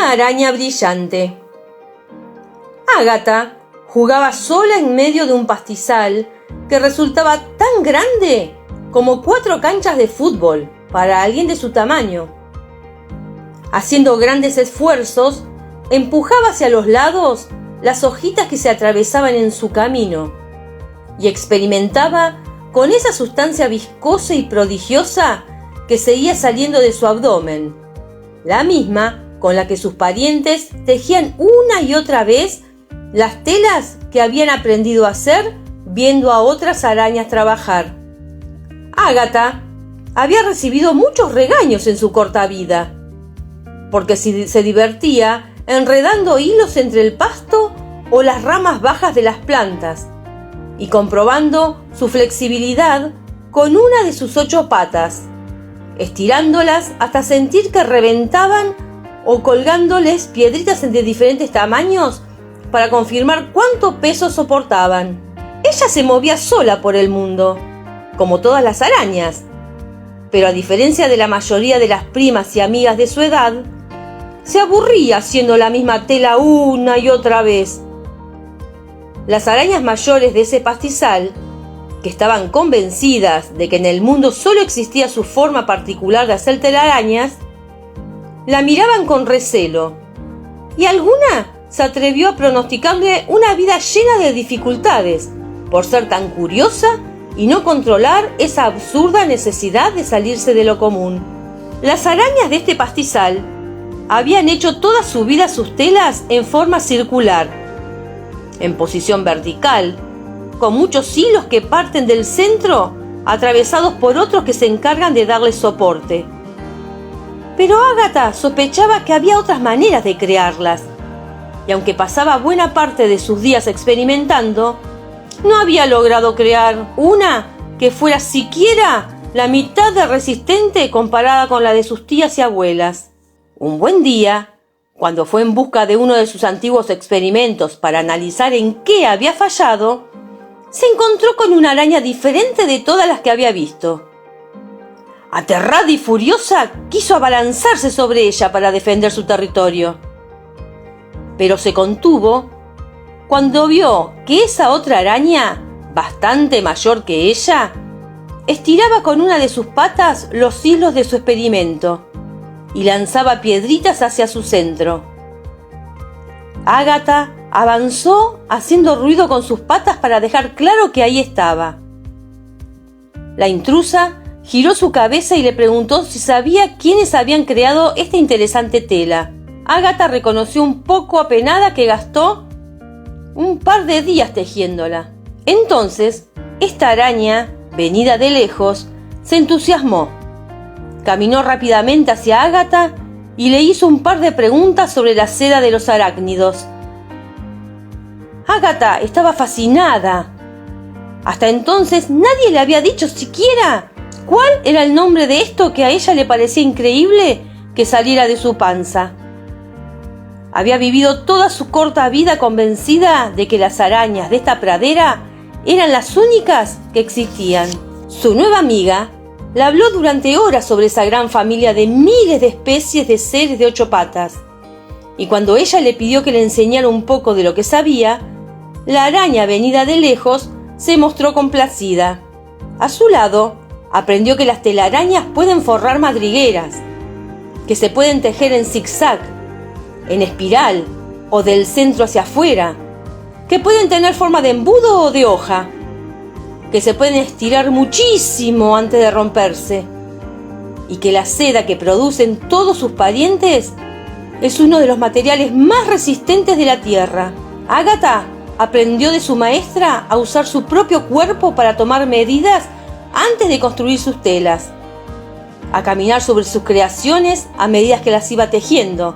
Una araña brillante. Ágata jugaba sola en medio de un pastizal que resultaba tan grande como 4 canchas de fútbol para alguien de su tamaño. Haciendo grandes esfuerzos, empujaba hacia los lados las hojitas que se atravesaban en su camino y experimentaba con esa sustancia viscosa y prodigiosa que seguía saliendo de su abdomen, la misma con la que sus parientes tejían una y otra vez las telas que habían aprendido a hacer viendo a otras arañas trabajar. Ágata había recibido muchos regaños en su corta vida, porque se divertía enredando hilos entre el pasto o las ramas bajas de las plantas y comprobando su flexibilidad con una de sus 8 patas, estirándolas hasta sentir que reventaban o colgándoles piedritas de diferentes tamaños para confirmar cuánto peso soportaban. Ella se movía sola por el mundo, como todas las arañas, pero a diferencia de la mayoría de las primas y amigas de su edad, se aburría haciendo la misma tela una y otra vez. Las arañas mayores de ese pastizal, que estaban convencidas de que en el mundo solo existía su forma particular de hacer telarañas, la miraban con recelo, y alguna se atrevió a pronosticarle una vida llena de dificultades por ser tan curiosa y no controlar esa absurda necesidad de salirse de lo común. Las arañas de este pastizal habían hecho toda su vida sus telas en forma circular, en posición vertical, con muchos hilos que parten del centro, atravesados por otros que se encargan de darles soporte. Pero Ágata sospechaba que había otras maneras de crearlas, y aunque pasaba buena parte de sus días experimentando, no había logrado crear una que fuera siquiera la mitad de resistente comparada con la de sus tías y abuelas. Un buen día, cuando fue en busca de uno de sus antiguos experimentos para analizar en qué había fallado, se encontró con una araña diferente de todas las que había visto. Aterrada y furiosa, quiso abalanzarse sobre ella para defender su territorio. Pero se contuvo cuando vio que esa otra araña, bastante mayor que ella, estiraba con una de sus patas los hilos de su experimento y lanzaba piedritas hacia su centro. Ágata avanzó haciendo ruido con sus patas para dejar claro que ahí estaba. La intrusa giró su cabeza y le preguntó si sabía quiénes habían creado esta interesante tela. Ágata reconoció un poco apenada que gastó un par de días tejiéndola. Entonces, esta araña, venida de lejos, se entusiasmó. Caminó rápidamente hacia Ágata y le hizo un par de preguntas sobre la seda de los arácnidos. Ágata estaba fascinada. Hasta entonces nadie le había dicho siquiera cuál era el nombre de esto que a ella le parecía increíble que saliera de su panza. Había vivido toda su corta vida convencida de que las arañas de esta pradera eran las únicas que existían. Su nueva amiga le habló durante horas sobre esa gran familia de miles de especies de seres de 8 patas, y cuando ella le pidió que le enseñara un poco de lo que sabía, la araña venida de lejos se mostró complacida. A su lado, aprendió que las telarañas pueden forrar madrigueras, que se pueden tejer en zigzag, en espiral o del centro hacia afuera, que pueden tener forma de embudo o de hoja, que se pueden estirar muchísimo antes de romperse, y que la seda que producen todos sus parientes es uno de los materiales más resistentes de la Tierra. Ágata aprendió de su maestra a usar su propio cuerpo para tomar medidas antes de construir sus telas, a caminar sobre sus creaciones a medida que las iba tejiendo,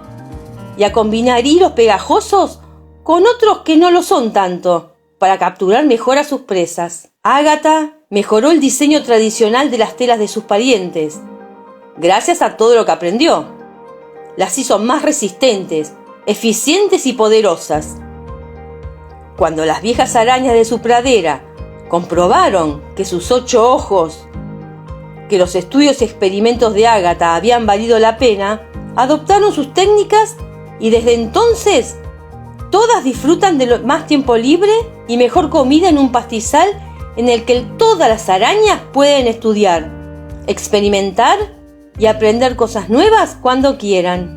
y a combinar hilos pegajosos con otros que no lo son tanto, para capturar mejor a sus presas. Ágata mejoró el diseño tradicional de las telas de sus parientes, gracias a todo lo que aprendió. Las hizo más resistentes, eficientes y poderosas. Cuando las viejas arañas de su pradera comprobaron que sus 8 ojos, que los estudios y experimentos de Ágata habían valido la pena, adoptaron sus técnicas Y desde entonces, todas disfrutan de más tiempo libre y mejor comida en un pastizal en el que todas las arañas pueden estudiar, experimentar y aprender cosas nuevas cuando quieran.